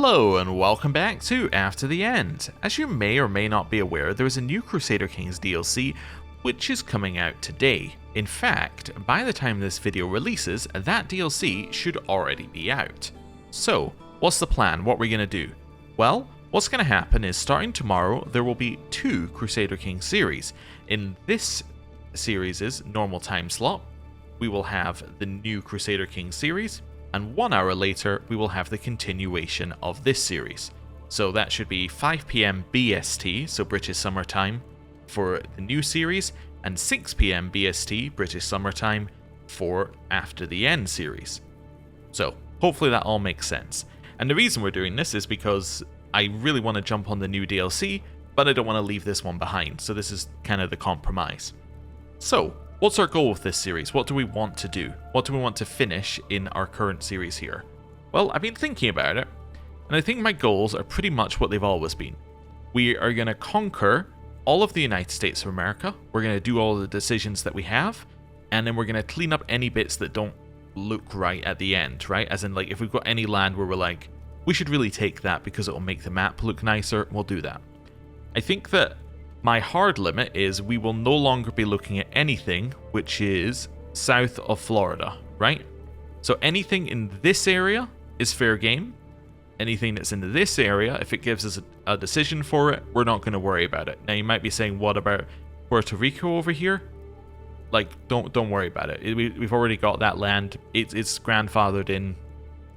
Hello and welcome back to After the End. As you may or may not be aware, there is a new Crusader Kings DLC which is coming out today. In fact, by the time this video releases, that DLC should already be out. So, what's the plan? What are we going to do? Well, what's going to happen is starting tomorrow there will be 2 Crusader Kings series. In this series' normal time slot, we will have the new Crusader Kings series, and 1 hour later we will have the continuation of this series. So that should be 5 PM BST, so British Summer Time, for the new series, and 6 PM BST, British Summer Time, for After the End series. So hopefully that all makes sense. And the reason we're doing this is because I really want to jump on the new DLC, but I don't want to leave this one behind, so this is kind of the compromise. So, what's our goal with this series? What do we want to do? What do we want to finish in our current series here? Well, I've been thinking about it, and I think my goals are pretty much what they've always been. We are going to conquer all of the United States of America, we're going to do all the decisions that we have, and then we're going to clean up any bits that don't look right at the end, right? As in, like, if we've got any land where we're like, we should really take that because it will make the map look nicer, we'll do that. I think that my hard limit is we will no longer be looking at anything which is south of Florida, right? So anything in this area is fair game. Anything that's in this area, if it gives us a decision for it, we're not going to worry about it. Now you might be saying, what about Puerto Rico over here? Like, don't worry about it. We've already got that land. It's grandfathered in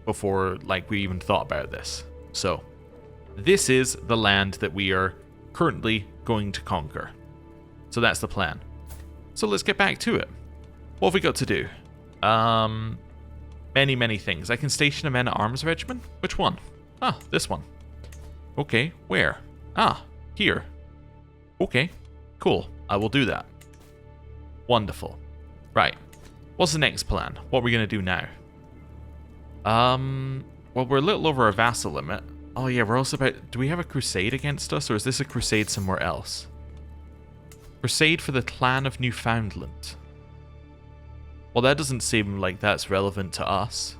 before like we even thought about this. So this is the land that we are currently going to conquer. So that's the plan. So let's get back to it. What have we got to do? Many things. I can station a men-at-arms regiment. Which one? Ah, this one. Okay, where? Ah, here. Okay, cool. I will do that. Wonderful. Right. What's the next plan? What are we going to do now? Well, we're a little over our vassal limit. Oh yeah, we're also about... Do we have a crusade against us, or is this a crusade somewhere else? Crusade for the Clan of Newfoundland. Well, that doesn't seem like that's relevant to us.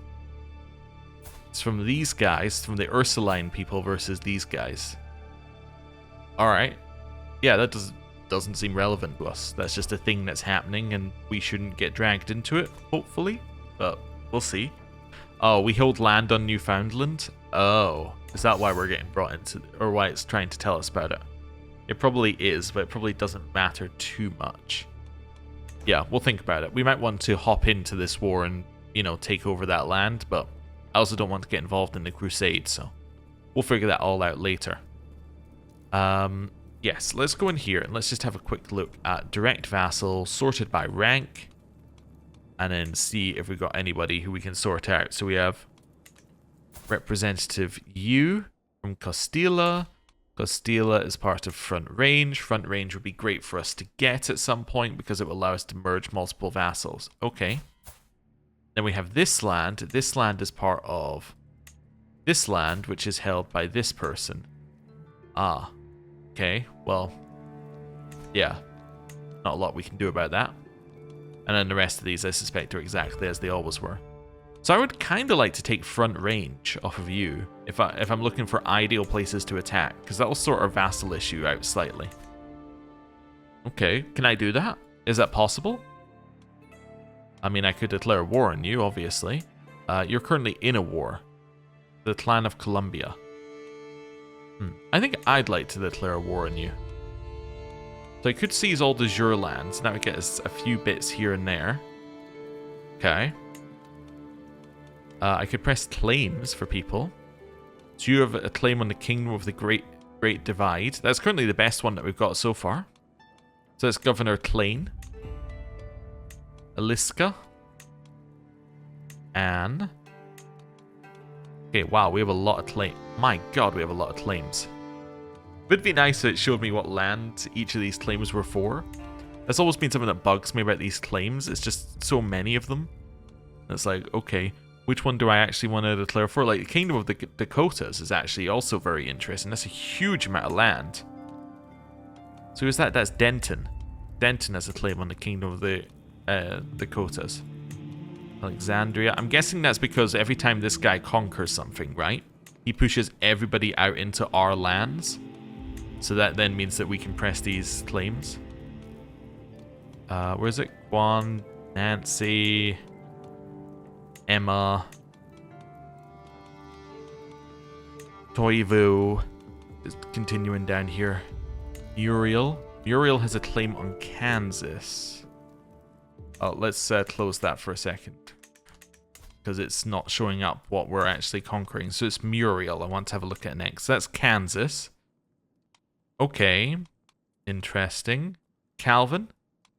It's from these guys, from the Ursuline people versus these guys. Alright. Yeah, that doesn't seem relevant to us. That's just a thing that's happening, and we shouldn't get dragged into it, hopefully. But we'll see. Oh, we hold land on Newfoundland? Oh. Is that why we're getting brought into... Or why it's trying to tell us about it? It probably is, but it probably doesn't matter too much. Yeah, we'll think about it. We might want to hop into this war and, you know, take over that land, but I also don't want to get involved in the crusade, so we'll figure that all out later. Yes, let's go in here and let's just have a quick look at direct vassal, sorted by rank, and then see if we've got anybody who we can sort out. So we have Representative U from Castilla. Castilla is part of Front Range. Front Range would be great for us to get at some point because it will allow us to merge multiple vassals. Okay. Then we have this land. This land is part of this land, which is held by this person. Ah. Okay. Well, yeah. Not a lot we can do about that. And then the rest of these, I suspect, are exactly as they always were. So I would kind of like to take Front Range off of you if I'm looking for ideal places to attack, because that will sort our vassal issue out slightly. Okay, can I do that? Is that possible? I mean, I could declare war on you, obviously. You're currently in a war. The Clan of Columbia. I think I'd like to declare a war on you. So I could seize all the Jure lands, and that would get us a few bits here and there. Okay. I could press claims for people. So you have a claim on the Kingdom of the Great Divide. That's currently the best one that we've got so far. So it's Governor Klain, Aliska, and... Okay, wow, we have a lot of claims. My god, we have a lot of claims. It would be nice if it showed me what land each of these claims were for. That's always been something that bugs me about these claims. It's just so many of them. It's like, okay, which one do I actually want to declare for? Like, the Kingdom of the Dakotas is actually also very interesting. That's a huge amount of land. So who's that? That's Denton. Denton has a claim on the Kingdom of the Dakotas. Alexandria. I'm guessing that's because every time this guy conquers something, right? he pushes everybody out into our lands. So that then means that we can press these claims. Where is it? Juan, Nancy, Emma, Toivo. Just continuing down here. Muriel. Muriel has a claim on Kansas. Oh, let's close that for a second. Because it's not showing up what we're actually conquering. So it's Muriel I want to have a look at next. That's Kansas. Okay. Interesting. Calvin.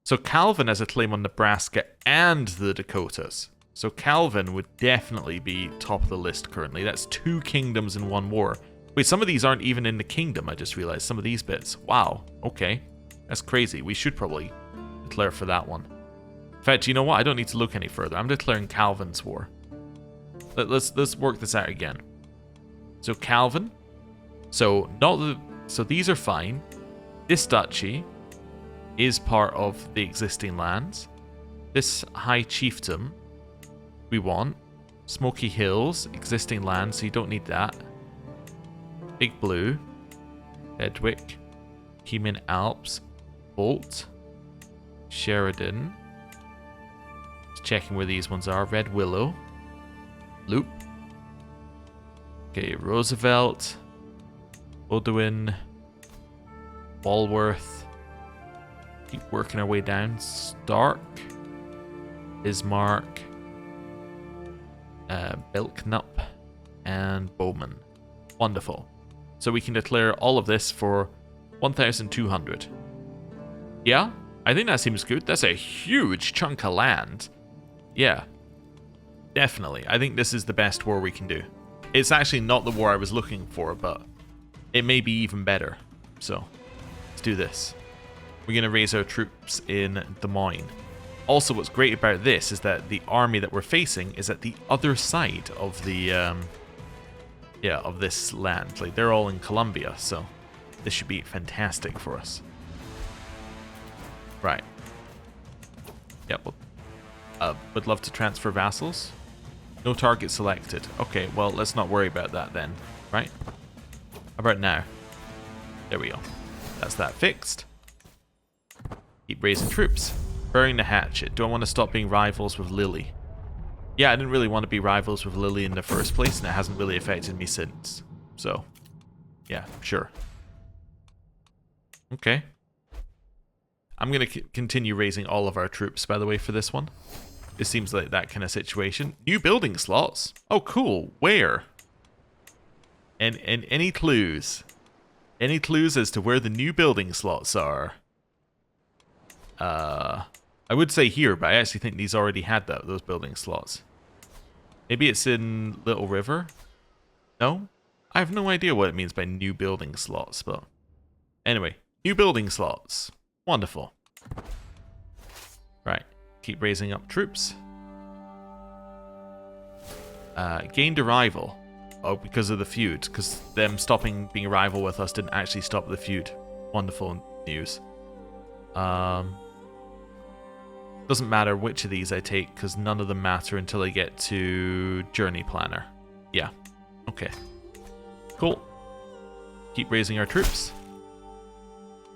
So Calvin has a claim on Nebraska and the Dakotas. So Calvin would definitely be top of the list currently. That's 2 kingdoms in 1 war. Wait, some of these aren't even in the kingdom, I just realized. Some of these bits. Wow. Okay. That's crazy. We should probably declare for that one. In fact, you know what? I don't need to look any further. I'm declaring Calvin's war. Let's work this out again. So Calvin. So these are fine. This duchy is part of the existing lands. This high chiefdom we want. Smoky Hills, existing land, so you don't need that. Big Blue, Edwick, Heman Alps, Bolt, Sheridan. Just checking where these ones are. Red Willow, Loop. Okay, Roosevelt, Odwin, Walworth. Keep working our way down. Stark, Bismarck, Belknap, and Bowman. Wonderful. So we can declare all of this for 1,200. Yeah, I think that seems good. That's a huge chunk of land. Yeah, definitely. I think this is the best war we can do. It's actually not the war I was looking for, but it may be even better. So let's do this. We're going to raise our troops in Des Moines. Also, what's great about this is that the army that we're facing is at the other side of the, of this land. Like, they're all in Colombia, so this should be fantastic for us. Right. Yep. Would love to transfer vassals. No target selected. Okay, well, let's not worry about that then, right? How about now? There we go. That's that fixed. Keep raising troops. Burying the hatchet. Do I want to stop being rivals with Lily? Yeah, I didn't really want to be rivals with Lily in the first place, and it hasn't really affected me since. So, yeah, sure. Okay. I'm going to continue raising all of our troops, by the way, for this one. This seems like that kind of situation. New building slots? Oh, cool. Where? And any clues? Any clues as to where the new building slots are? I would say here, but I actually think these already had those building slots. Maybe it's in Little River? No? I have no idea what it means by new building slots, but... Anyway, new building slots. Wonderful. Right, keep raising up troops. Gained a rival. Oh, because of the feud. Because them stopping being a rival with us didn't actually stop the feud. Wonderful news. Doesn't matter which of these I take, because none of them matter until I get to Journey Planner. Yeah. Okay. Cool. Keep raising our troops.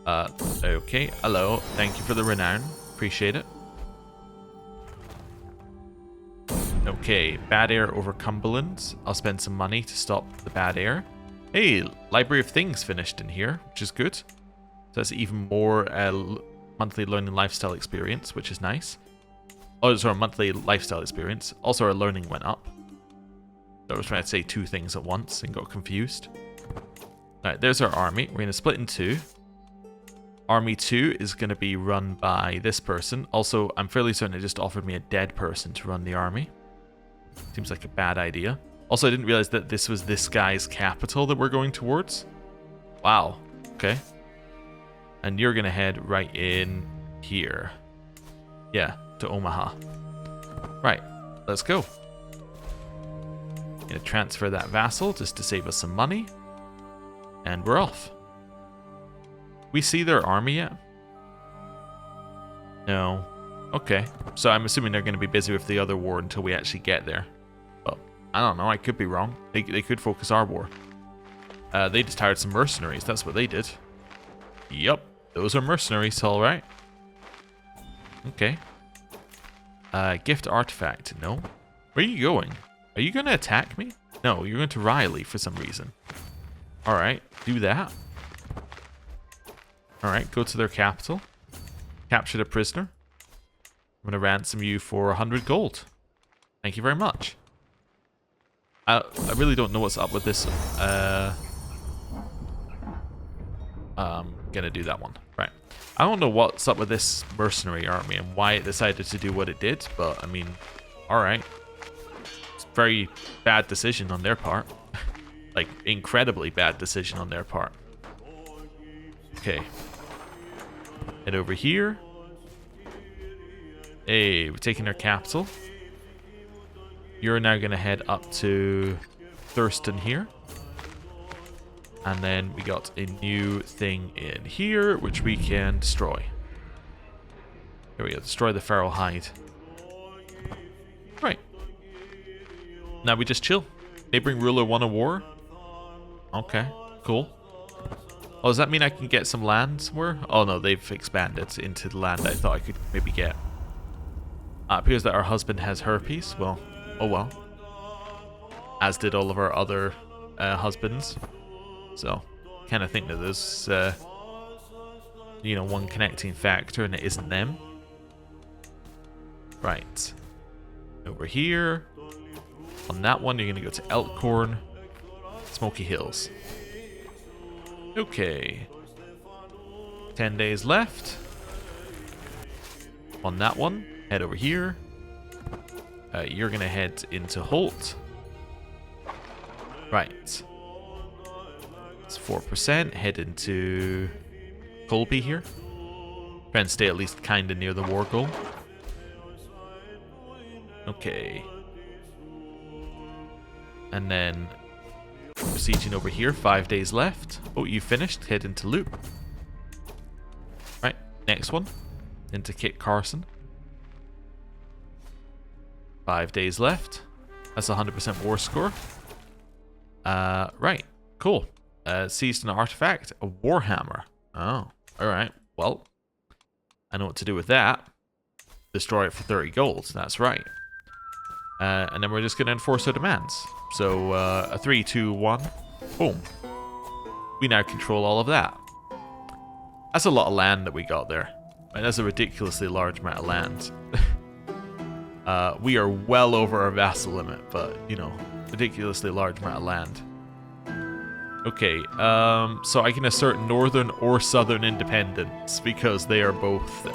Okay. Hello. Thank you for the renown. Appreciate it. Okay. Bad air over Cumberland. I'll spend some money to stop the bad air. Hey, Library of Things finished in here, which is good. So that's even more monthly learning lifestyle experience, which is nice. Oh, sorry, monthly lifestyle experience. Also, our learning went up. So I was trying to say 2 things at once and got confused. Alright, there's our army. We're going to split in 2. Army 2 is going to be run by this person. Also, I'm fairly certain it just offered me a dead person to run the army. Seems like a bad idea. Also, I didn't realize that this was this guy's capital that we're going towards. Wow. Okay. And you're going to head right in here. Yeah, to Omaha. Right, let's go. Going to transfer that vassal just to save us some money. And we're off. We see their army yet? No. Okay. So I'm assuming they're going to be busy with the other war until we actually get there. But I don't know. I could be wrong. They could focus our war. They just hired some mercenaries. That's what they did. Yup. Those are mercenaries, alright. Okay. Gift artifact. No. Where are you going? Are you going to attack me? No, you're going to Riley for some reason. Alright, do that. Alright, go to their capital. Capture the prisoner. I'm going to ransom you for 100 gold. Thank you very much. I really don't know what's up with this. Gonna do that one. Right. I don't know what's up with this mercenary army and why it decided to do what it did, but I mean, alright. It's a very bad decision on their part. Like, incredibly bad decision on their part. Okay. Head over here. Hey, we're taking their capital. You're now going to head up to Thurston here. And then we got a new thing in here, which we can destroy. Here we go, destroy the feral hide. Right. Now we just chill. Neighboring ruler won a war. Okay, cool. Oh, does that mean I can get some land somewhere? Oh no, they've expanded into the land I thought I could maybe get. Appears that our husband has herpes. Well, oh well. As did all of our other husbands. So, kind of think that there's, you know, one connecting factor and it isn't them. Right. Over here. On that one, you're going to go to Elkhorn, Smoky Hills. Okay. 10 days left. On that one, head over here. You're going to head into Holt. Right. It's 4%. Head into Colby here. Try and stay at least kind of near the war goal. Okay. And then besieging over here. 5 days left. Oh, you finished. Head into Loop. Right. Next one. Into Kit Carson. 5 days left. That's 100% war score. Right. Cool. Seized an artifact. A warhammer. Oh. Alright. Well. I know what to do with that. Destroy it for 30 gold. That's right. And then we're just going to enforce our demands. So, a 3, 2, 1. Boom. We now control all of that. That's a lot of land that we got there. And that's a ridiculously large amount of land. We are well over our vassal limit, but, you know, ridiculously large amount of land. Okay, so I can assert northern or southern independence because they are both,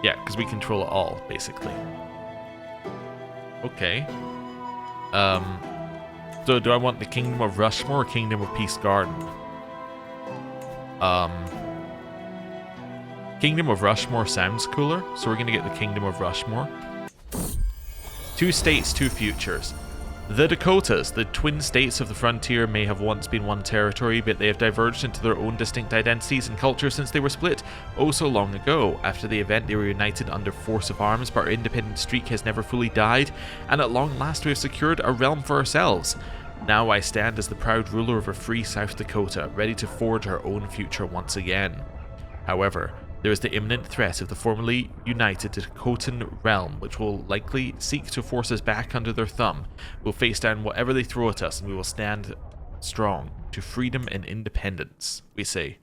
yeah, because we control it all, basically. Okay. So do I want the Kingdom of Rushmore or Kingdom of Peace Garden? Kingdom of Rushmore sounds cooler, so we're gonna get the Kingdom of Rushmore. 2 states, 2 futures. The Dakotas, the twin states of the frontier, may have once been one territory, but they have diverged into their own distinct identities and cultures since they were split oh so long ago. After the event, they were united under force of arms, but our independent streak has never fully died, and at long last we have secured a realm for ourselves. Now I stand as the proud ruler of a free South Dakota, ready to forge our own future once again. However, there is the imminent threat of the formerly united Dakotan realm, which will likely seek to force us back under their thumb. We'll face down whatever they throw at us, and we will stand strong to freedom and independence, we say.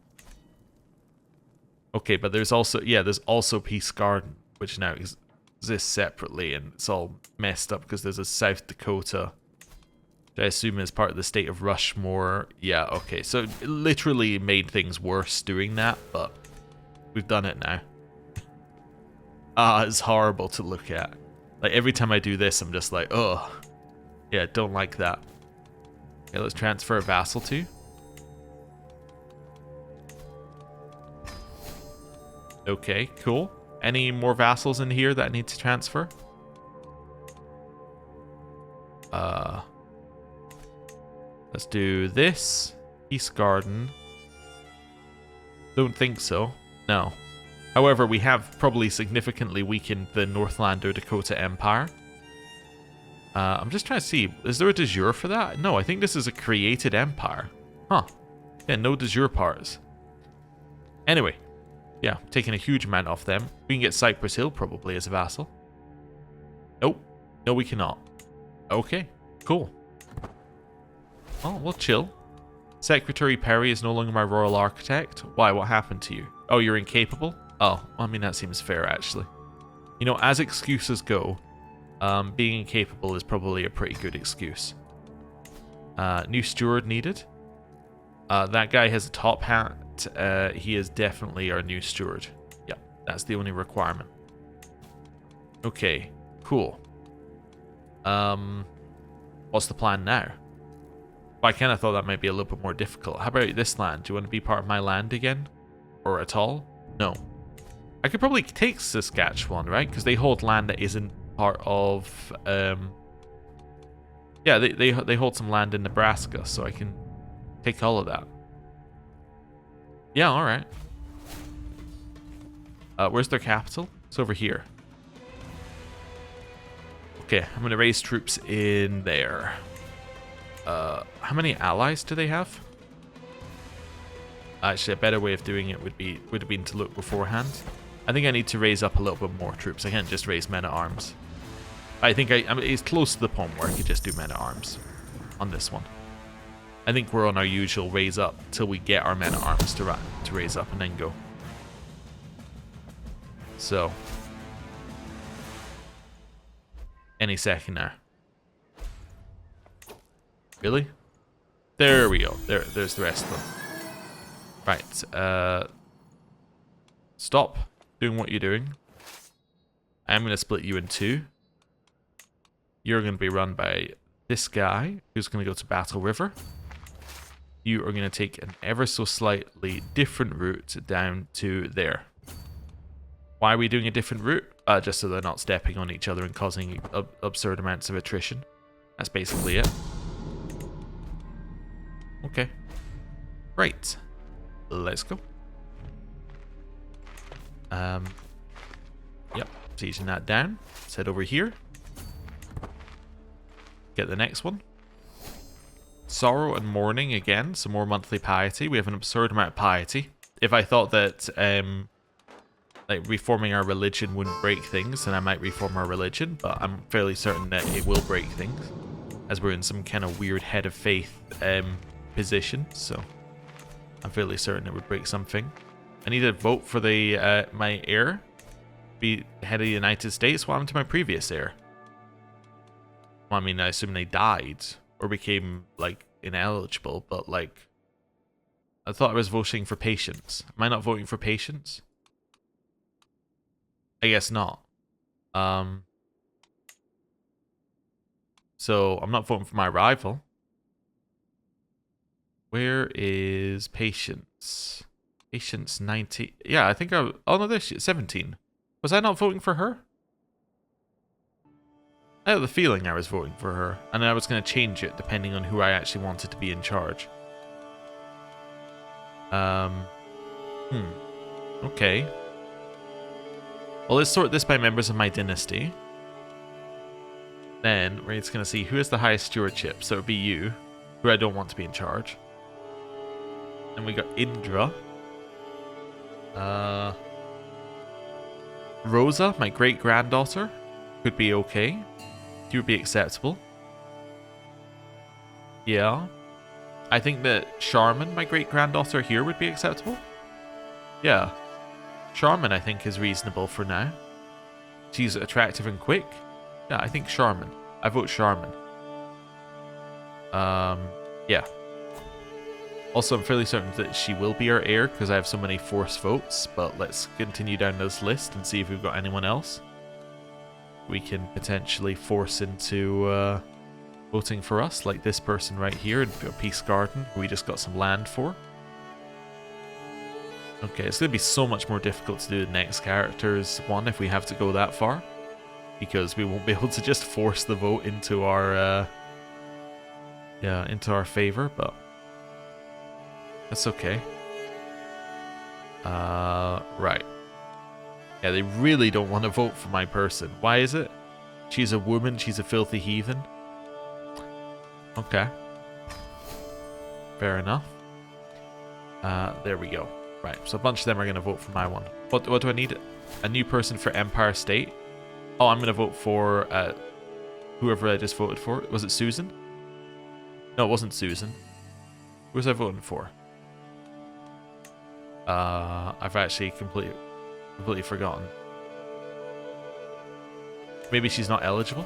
Okay, but there's also, yeah, there's also Peace Garden, which now exists separately, and it's all messed up because there's a South Dakota, which I assume is part of the state of Rushmore. Yeah, okay, so it literally made things worse doing that, but we've done it now. It's horrible to look at. Like, every time I do this, I'm just like, oh. Yeah, don't like that. Okay, let's transfer a vassal to. Okay, cool. Any more vassals in here that I need to transfer? Let's do this. Peace Garden. Don't think so. No. However, we have probably significantly weakened the Northlander Dakota Empire. I'm just trying to see, is there a de jure for that? No, I think this is a created empire. Huh. Yeah, no de jure parts. Anyway, yeah, taking a huge amount off them. We can get Cypress Hill probably as a vassal. Nope. No, we cannot. Okay, cool. Well, we'll chill. Secretary Perry is no longer my royal architect. Why? What happened to you? Oh, you're incapable? Oh, I mean, that seems fair, actually. You know, as excuses go, being incapable is probably a pretty good excuse. New steward needed. That guy has a top hat. He is definitely our new steward. Yeah, that's the only requirement. Okay, cool. What's the plan now? I kind of thought that might be a little bit more difficult. How about this land? Do you want to be part of my land again? Or at all? No. I could probably take Saskatchewan, right? Because they hold land that isn't part of... yeah, they hold some land in Nebraska, so I can take all of that. Yeah, alright. Where's their capital? It's over here. Okay, I'm going to raise troops in there. How many allies do they have? Actually, a better way of doing it would have been to look beforehand. I think I need to raise up a little bit more troops. I can't just raise men-at-arms. I think I mean, it's close to the point where I could just do men-at-arms on this one. I think we're on our usual raise up till we get our men-at-arms to raise up and then go. So, any second now. Really? There we go. There's the rest of them. Right. Stop doing what you're doing. I'm going to split you in two. You're going to be run by this guy, who's going to go to Battle River. You are going to take an ever so slightly different route down to there. Why are we doing a different route? Just so they're not stepping on each other and causing absurd amounts of attrition. That's basically it. Okay. Right. Let's go. Yep. Sieging that down. Let's head over here. Get the next one. Sorrow and mourning again. Some more monthly piety. We have an absurd amount of piety. If I thought that like reforming our religion wouldn't break things, then I might reform our religion, but I'm fairly certain that it will break things, as we're in some kind of weird head of faith position, so I'm fairly certain it would break something. I need to vote for the my heir be head of the United States. What happened to my previous heir? Well, I mean, I assume they died or became like ineligible, but like I thought I was voting for patience. Am I not voting for patience? I guess not. So I'm not voting for my rival. Where is Patience? Patience 90. Yeah, I think I... Oh, no, there's 17. Was I not voting for her? I had the feeling I was voting for her. And I was going to change it depending on who I actually wanted to be in charge. Okay. Well, let's sort this by members of my dynasty. Then we're just going to see who has the highest stewardship. So it would be you, who I don't want to be in charge. And we got Indra. Rosa, my great-granddaughter, could be okay. She would be acceptable. Yeah. I think that Charmin, my great-granddaughter here, would be acceptable. Yeah. Charmin, I think, is reasonable for now. She's attractive and quick. Yeah, I think Charmin. I vote Charmin. Yeah. Also, I'm fairly certain that she will be our heir because I have so many force votes, but let's continue down this list and see if we've got anyone else we can potentially force into voting for us, like this person right here in Peace Garden, who we just got some land for. Okay, it's going to be so much more difficult to do the next character's one if we have to go that far, because we won't be able to just force the vote into our into our favor, but that's okay. Right. Yeah, they really don't want to vote for my person. Why is it? She's a woman. She's a filthy heathen. Okay. Fair enough. There we go. Right, so a bunch of them are going to vote for my one. What do I need? A new person for Empire State? Oh, I'm going to vote for whoever I just voted for. Was it Susan? No, it wasn't Susan. Who was I voting for? I've actually completely forgotten. Maybe she's not eligible?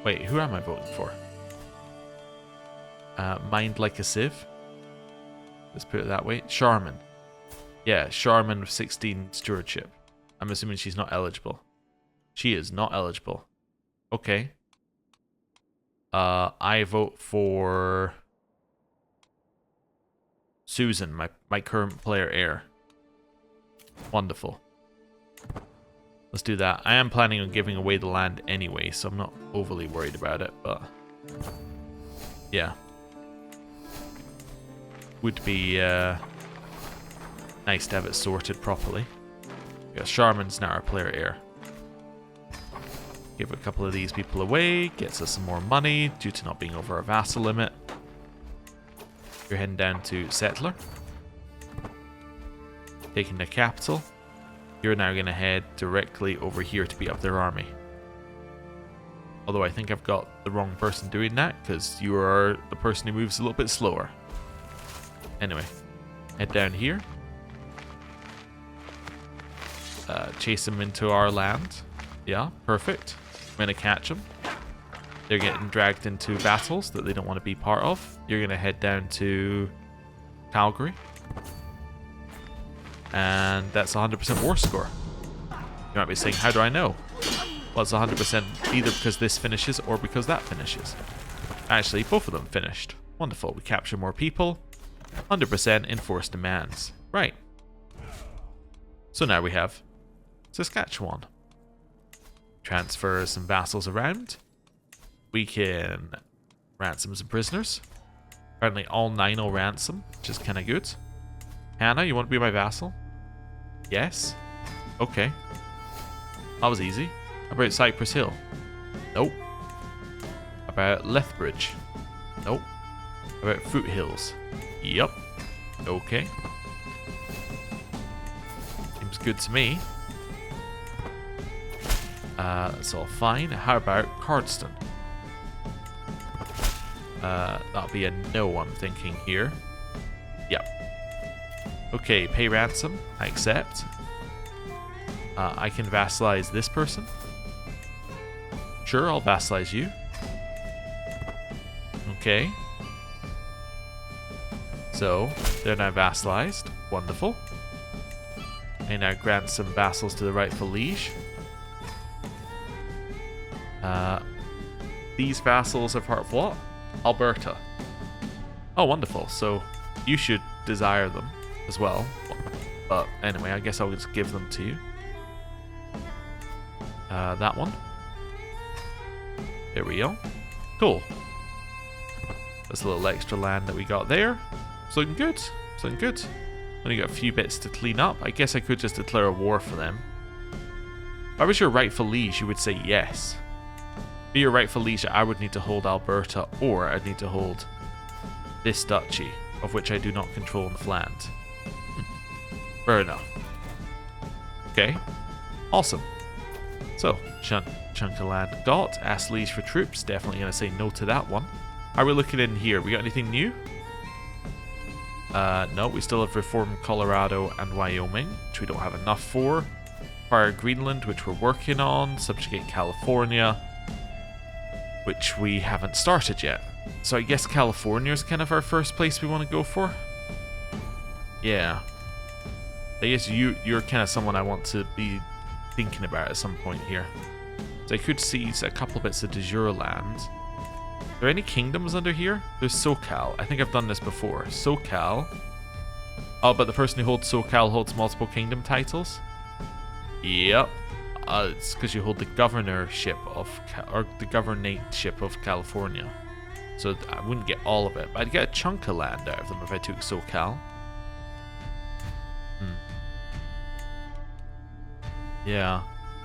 Wait, who am I voting for? Mind like a sieve? Let's put it that way. Charmin. Yeah, Charmin with 16 stewardship. I'm assuming she's not eligible. She is not eligible. Okay. I vote for Susan, my current player heir. Wonderful. Let's do that. I am planning on giving away the land anyway, so I'm not overly worried about it, but yeah. Would be nice to have it sorted properly. Yeah, Charmin's now our player heir. Give a couple of these people away, gets us some more money due to not being over our vassal limit. You're heading down to settler. Taking the capital. You're now going to head directly over here to beat up their army. Although I think I've got the wrong person doing that, because you are the person who moves a little bit slower. Anyway, head down here. Chase them into our land. Yeah, perfect. I'm going to catch them. They're getting dragged into battles that they don't want to be part of. You're going to head down to Calgary. And that's 100% war score. You might be saying, how do I know? Well, it's 100% either because this finishes or because that finishes. Actually, both of them finished. Wonderful. We capture more people. 100% enforce demands. Right. So now we have Saskatchewan. Transfer some vassals around. We can ransom some prisoners. Apparently all 9 will ransom, which is kind of good. Hannah, you want to be my vassal? Yes. Okay. That was easy. How about Cypress Hill? Nope. How about Lethbridge? Nope. How about Foothills? Yep. Okay. Seems good to me. That's all fine. How about Cardston? That'll be a no, I'm thinking here. Yep. Okay, pay ransom. I accept. I can vassalize this person. Sure, I'll vassalize you. Okay. So, they're now vassalized. Wonderful. I now grant some vassals to the rightful liege. These vassals are part of what? Alberta. Oh, wonderful. So, you should desire them as well. But anyway, I guess I'll just give them to you. That one. There we go. Cool. That's a little extra land that we got there. It's looking good. It's looking good. Only got a few bits to clean up. I guess I could just declare a war for them. If I was your rightful liege, you would say yes. Be your rightful liege, I would need to hold Alberta, or I'd need to hold this duchy, of which I do not control enough land. Fair enough. Okay. Awesome. So, chunk of land got. Ask liege for troops. Definitely going to say no to that one. How are we looking in here? We got anything new? No, we still have reformed Colorado and Wyoming, which we don't have enough for. Acquire Greenland, which we're working on. Subjugate California, which we haven't started yet. So I guess California is kind of our first place we want to go for. Yeah. I guess you're kind of someone I want to be thinking about at some point here. So I could seize a couple bits of de jure land. Are there any kingdoms under here? There's SoCal. I think I've done this before. SoCal. Oh, but the person who holds SoCal holds multiple kingdom titles? Yep. It's because you hold the governorship of, or the governorship of California. So I wouldn't get all of it, but I'd get a chunk of land out of them if I took SoCal. Yeah.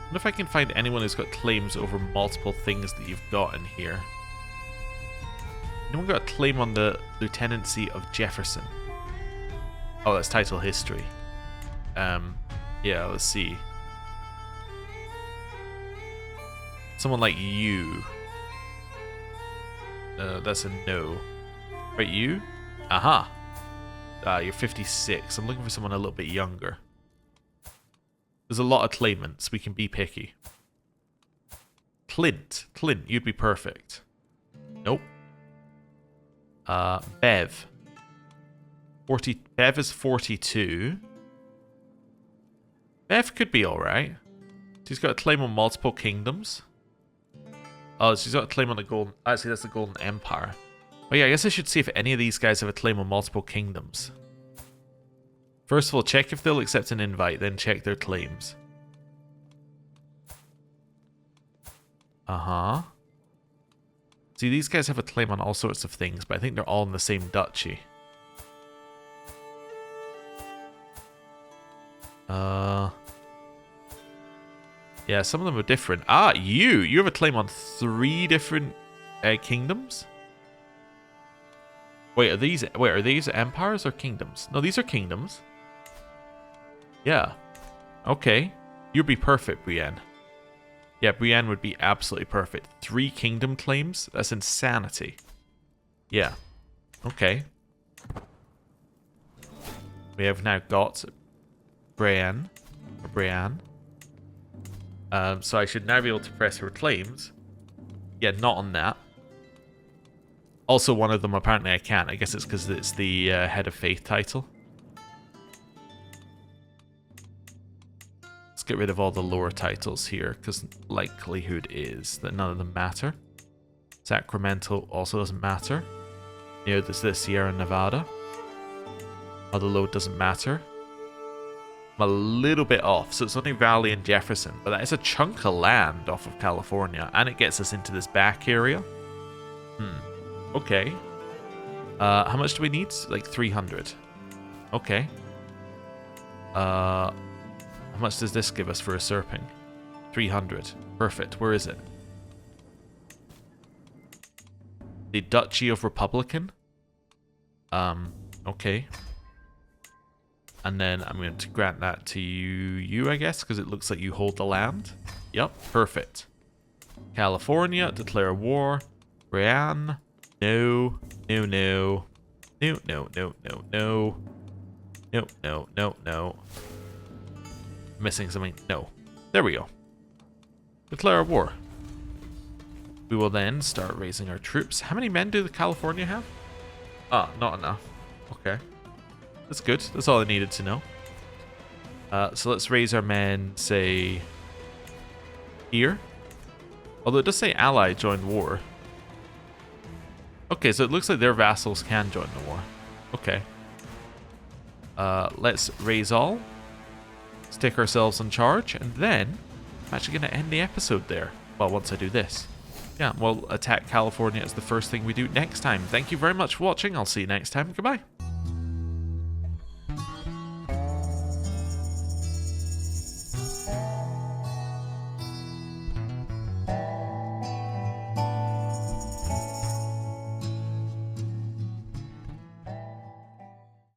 wonder if I can find anyone who's got claims over multiple things that you've got in here. Anyone got a claim on the Lieutenancy of Jefferson? Oh, that's title history. Yeah, let's see. Someone like you. That's a no. Right, you? Aha. You're 56. I'm looking for someone a little bit younger. There's a lot of claimants. We can be picky. Clint, you'd be perfect. Nope. Bev. Bev is 42. Bev could be alright. She's got a claim on multiple kingdoms. Oh, she's got a claim on the Golden... Actually, that's the Golden Empire. Oh yeah, I guess I should see if any of these guys have a claim on multiple kingdoms. First of all, check if they'll accept an invite, then check their claims. Uh-huh. See, these guys have a claim on all sorts of things, but I think they're all in the same duchy. Yeah, some of them are different. Ah, you have a claim on 3 different kingdoms? Wait, are these empires or kingdoms? No, these are kingdoms. Yeah. Okay. You'd be perfect, Brienne. Yeah, Brienne would be absolutely perfect. 3 kingdom claims? That's insanity. Yeah. Okay. We have now got Brienne. So I should now be able to press her claims. Yeah, not on that. Also, one of them apparently I can't. I guess it's because it's the Head of Faith title. Let's get rid of all the lower titles here, because likelihood is that none of them matter. Sacramento also doesn't matter. Near the Sierra Nevada. Other load doesn't matter. I'm a little bit off, so it's only Raleigh and Jefferson, but that is a chunk of land off of California, and it gets us into this back area. Okay. How much do we need? Like 300. Okay. How much does this give us for usurping? 300. Perfect. Where is it? The Duchy of Republican? Okay. And then I'm going to grant that to you, I guess, because it looks like you hold the land. Yep, perfect. California, declare war. Brienne, no. No, no. No, no, no, no, no. No, no, no, no. Missing something. No. There we go. Declare war. We will then start raising our troops. How many men do the California have? Ah, not enough. Okay. That's good. That's all I needed to know. So let's raise our men, say, here. Although it does say ally join war. Okay, so it looks like their vassals can join the war. Okay. Let's raise all. Stick ourselves in charge. And then I'm actually going to end the episode there. Well, once I do this. Yeah, we'll attack California as the first thing we do next time. Thank you very much for watching. I'll see you next time. Goodbye.